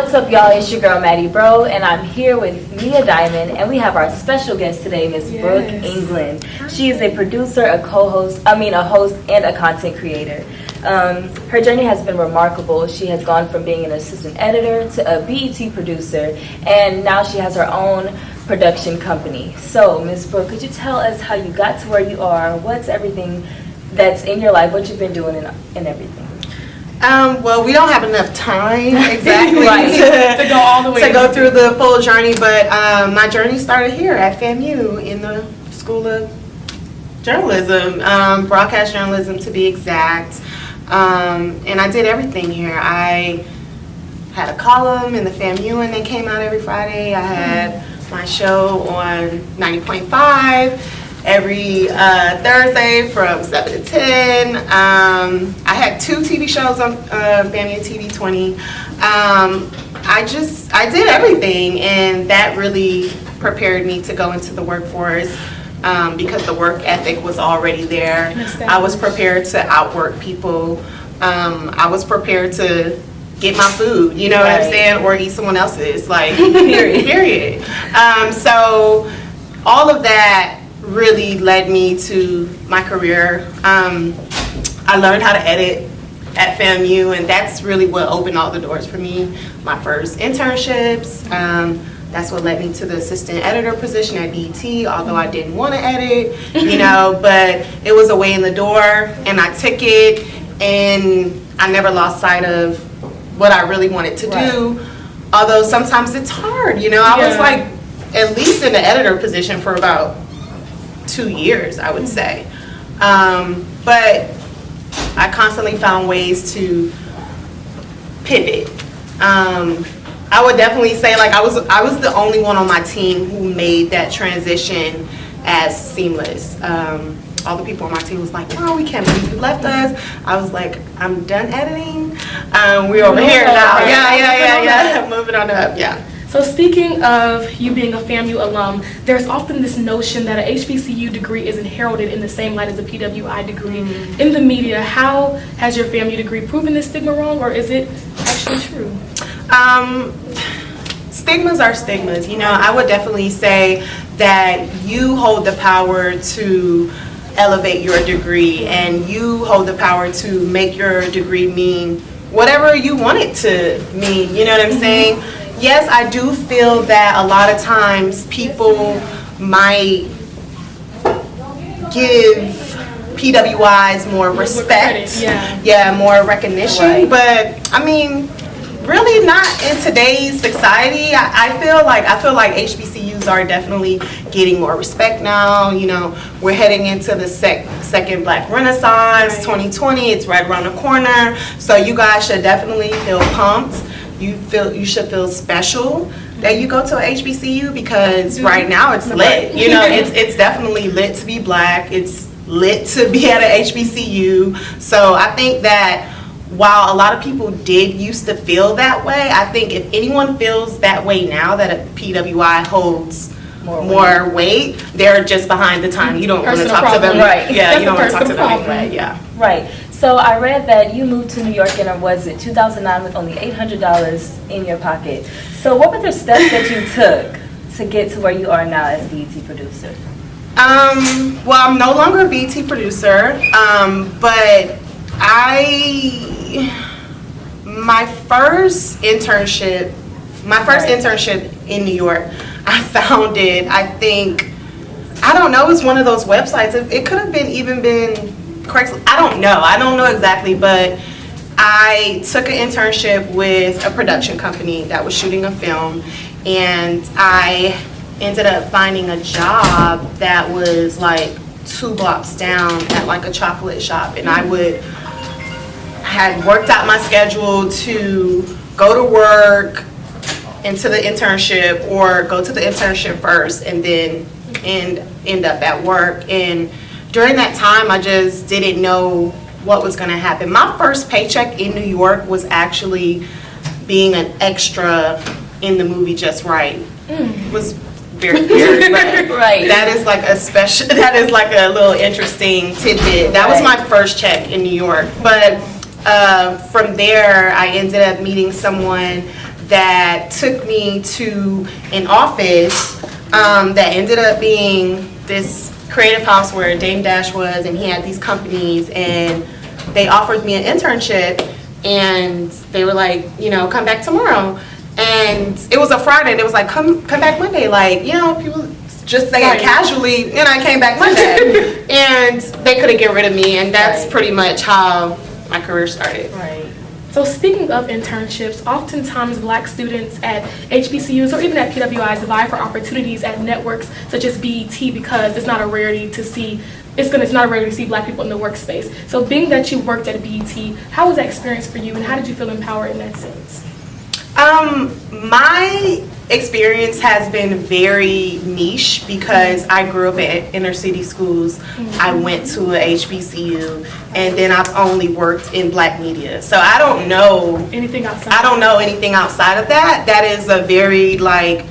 What's up, y'all? It's your girl, Madi Breau, and I'm here with Mia Diamond, and we have our special guest today, Miss Brook England. She is a producer, a host, and a content creator. Her journey has been remarkable. She has gone from being an assistant editor to a BET producer, and now she has her own production company. So, Miss Brook, could you tell us how you got to where you are? What's everything that's in your life, what you've been doing, and everything? Well, we don't have enough time exactly to go all the way to go through the full journey, but my journey started here at FAMU in the School of Journalism, broadcast journalism to be exact, and I did everything here. I had a column in the FAMU and they came out every Friday. I had my show on 90.5 every Thursday from 7 to 10. I had 2 TV shows on FAMU TV 20. I did everything, and that really prepared me to go into the workforce because the work ethic was already there. I was prepared to outwork people. I was prepared to get my food, you know what I'm saying, or eat someone else's, like, period. So all of that really led me to my career. I learned how to edit at FAMU, and that's really what opened all the doors for me. My first internships, that's what led me to the assistant editor position at BET, although I didn't want to edit, you know, but it was a way in the door, and I took it, and I never lost sight of what I really wanted to do, although sometimes it's hard, you know. I was like at least in the editor position for about 2 years, I would say, but I constantly found ways to pivot. I would definitely say, like, I was the only one on my team who made that transition as seamless. All the people on my team was like, "Oh, we can't believe you left us." I was like, "I'm done editing. We're over here now." Yeah. Moving on up. Yeah. So speaking of you being a FAMU alum, there's often this notion that a HBCU degree isn't heralded in the same light as a PWI degree. In the media, how has your FAMU degree proven this stigma wrong, or is it actually true? Stigmas are stigmas. You know, I would definitely say that you hold the power to elevate your degree, and you hold the power to make your degree mean whatever you want it to mean. You know what I'm saying? Yes, I do feel that a lot of times people might give PWIs more respect, more recognition, but I mean, really not in today's society. I feel like HBCUs are definitely getting more respect now. You know, we're heading into the second Black Renaissance, 2020. It's right around the corner, so you guys should definitely feel pumped. You should feel special that you go to a HBCU, because right now it's lit. You know, it's definitely lit to be Black. It's lit to be at a HBCU. So I think that while a lot of people did used to feel that way, I think if anyone feels that way now that a PWI holds more weight, they're just behind the time. You don't want to talk to them. Right. Yeah, you don't want to talk to them anyway. Yeah. Right. So I read that you moved to New York in, was it 2009, with only $800 in your pocket. So what were the steps that you took to get to where you are now as BET producer? Well, I'm no longer a BET producer, but my first internship in New York, I found it, I think, I don't know, it was one of those websites. It could have been Craigslist. I don't know exactly, but I took an internship with a production company that was shooting a film, and I ended up finding a job that was like 2 blocks down at like a chocolate shop, and I had worked out my schedule to go to work into the internship, or go to the internship first and then end up at work. And during that time, I just didn't know what was going to happen. My first paycheck in New York was actually being an extra in the movie Just Right. It was very weird. Right. That is like a little interesting tidbit. That was my first check in New York. But from there, I ended up meeting someone that took me to an office that ended up being this creative house where Dame Dash was, and he had these companies, and they offered me an internship, and they were like, you know, come back tomorrow. And it was a Friday. They was like, come back Monday. Like, you know, people just saying casually, and I came back Monday. And they couldn't get rid of me, and that's pretty much how my career started. Right. So speaking of internships, oftentimes Black students at HBCUs or even at PWIs vie for opportunities at networks such as BET because it's not a rarity to see Black people in the workspace. So being that you worked at BET, how was that experience for you, and how did you feel empowered in that sense? My experience has been very niche because I grew up at inner city schools. I went to a HBCU, and then I've only worked in Black media. So I don't know anything outside. I don't know anything outside of that. That is a very like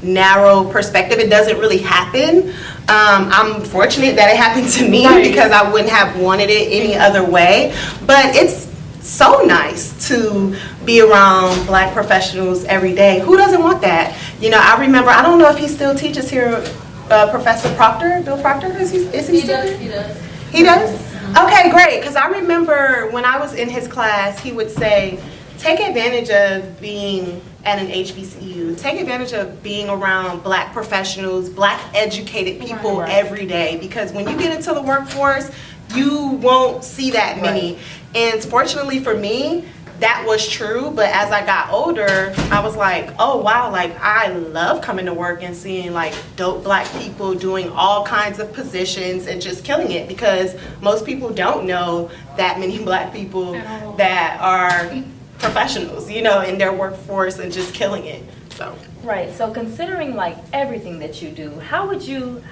narrow perspective. It doesn't really happen. I'm fortunate that it happened to me because I wouldn't have wanted it any other way. But it's so nice to be around Black professionals every day. Who doesn't want that? You know, I remember, I don't know if he still teaches here, Professor Proctor, Bill Proctor, is he still? He does. He does? Okay, great, because I remember when I was in his class, he would say, take advantage of being at an HBCU. Take advantage of being around Black professionals, Black educated people every day, because when you get into the workforce, you won't see that many. And fortunately for me, that was true, but as I got older, I was like, oh wow, like I love coming to work and seeing like dope Black people doing all kinds of positions and just killing it, because most people don't know that many Black people that are professionals, you know, in their workforce and just killing it. So Right. So considering like everything that you do, how would you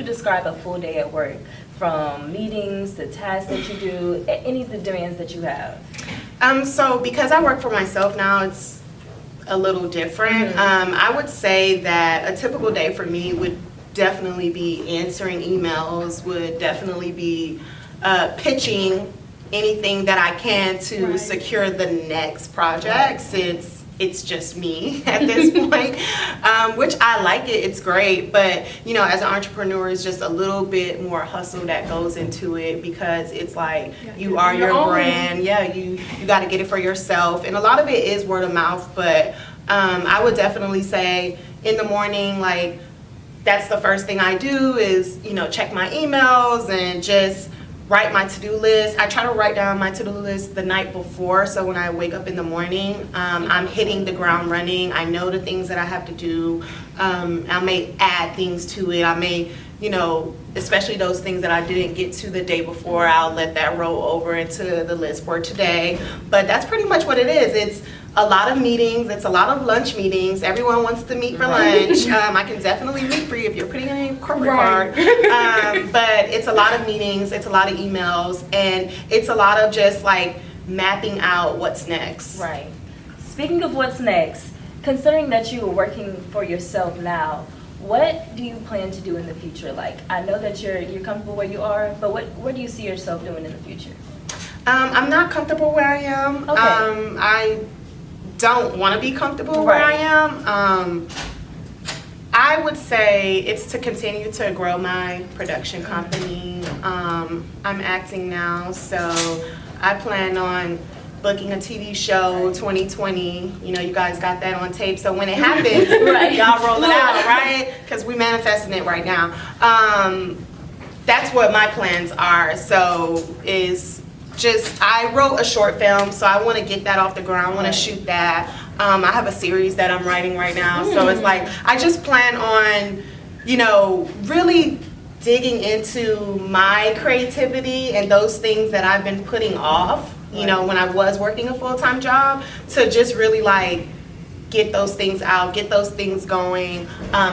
describe a full day at work, from meetings to tasks that you do, any of the demands that you have? So because I work for myself now, it's a little different. I would say that a typical day for me would definitely be answering emails, would definitely be pitching anything that I can to secure the next project, since it's just me at this point, which I like it, it's great, but you know, as an entrepreneur, it's just a little bit more hustle that goes into it, because it's like you are your brand, you got to get it for yourself, and a lot of it is word of mouth, but I would definitely say in the morning, like that's the first thing I do is, you know, check my emails and just write my to-do list. I try to write down my to-do list the night before, so when I wake up in the morning, I'm hitting the ground running. I know the things that I have to do. I may add things to it. I may, you know, especially those things that I didn't get to the day before, I'll let that roll over into the list for today. But that's pretty much what it is. It's a lot of meetings. It's a lot of lunch meetings. Everyone wants to meet for lunch. I can definitely meet for you if you're putting in a corporate card. But it's a lot of meetings. It's a lot of emails. And it's a lot of just like mapping out what's next. Right. Speaking of what's next, considering that you are working for yourself now, what do you plan to do in the future? Like, I know that you're comfortable where you are, but what do you see yourself doing in the future? I'm not comfortable where I am. Okay. I don't want to be comfortable where I am. I would say it's to continue to grow my production company. I'm acting now, so I plan on booking a TV show 2020. You know, you guys got that on tape, so when it happens, y'all roll it out, right? Because we manifesting it right now. That's what my plans are. So is just, I wrote a short film, so I want to get that off the ground. I want to shoot that. I have a series that I'm writing right now, so it's like I just plan on, you know, really digging into my creativity and those things that I've been putting off, you know, when I was working a full-time job, to just really like get those things out, get those things going,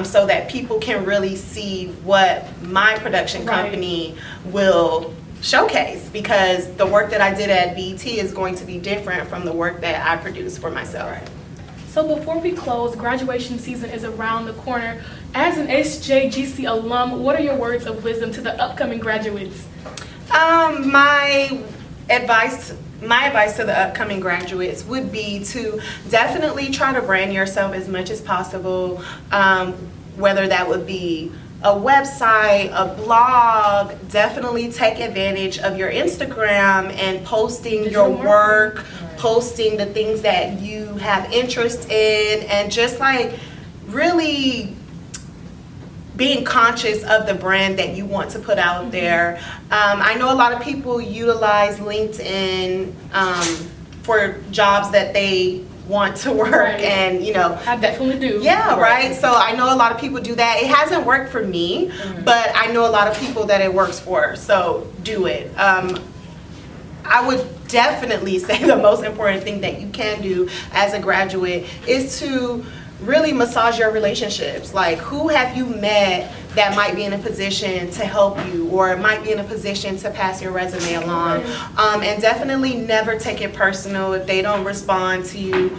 so that people can really see what my production company will showcase, because the work that I did at BET is going to be different from the work that I produce for myself. So before we close, graduation season is around the corner. As an SJGC alum, what are your words of wisdom to the upcoming graduates? My advice, my advice to the upcoming graduates would be to definitely try to brand yourself as much as possible, whether that would be a website, a blog. Definitely take advantage of your Instagram and posting your work, posting the things that you have interest in, and just like really being conscious of the brand that you want to put out there. I know a lot of people utilize LinkedIn for jobs that they want to work, and I definitely do. Yeah, right. So I know a lot of people do that. It hasn't worked for me, but I know a lot of people that it works for, so do it. I would definitely say the most important thing that you can do as a graduate is to really massage your relationships. Like, who have you met that might be in a position to help you, or might be in a position to pass your resume along? And definitely never take it personal if they don't respond to you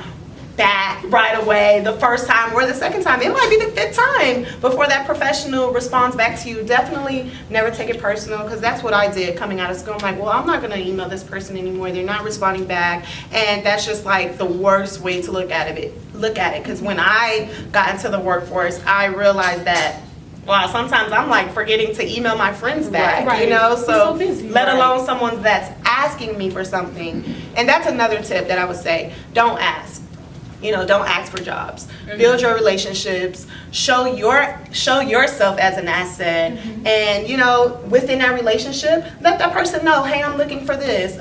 back right away the first time or the second time. It might be the fifth time before that professional responds back to you. Definitely never take it personal, because that's what I did coming out of school. I'm like, well, I'm not going to email this person anymore. They're not responding back. And that's just like the worst way to look at it. Because when I got into the workforce, I realized that, wow, sometimes I'm like forgetting to email my friends back, so busy, let alone someone that's asking me for something. And that's another tip that I would say: don't ask. Don't ask for jobs. Build your relationships. Show yourself as an asset. And within that relationship, let that person know, hey, I'm looking for this.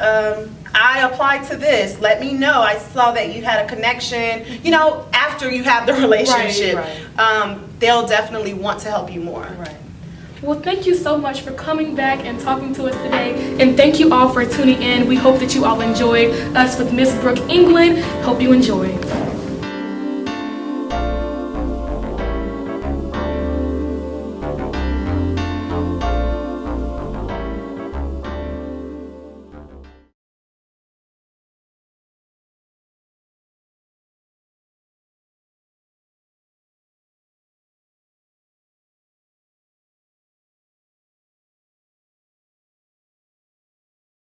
I applied to this. Let me know. I saw that you had a connection. After you have the relationship, they'll definitely want to help you more. Well, thank you so much for coming back and talking to us today. And thank you all for tuning in. We hope that you all enjoyed us with Miss Brook England. Hope you enjoyed.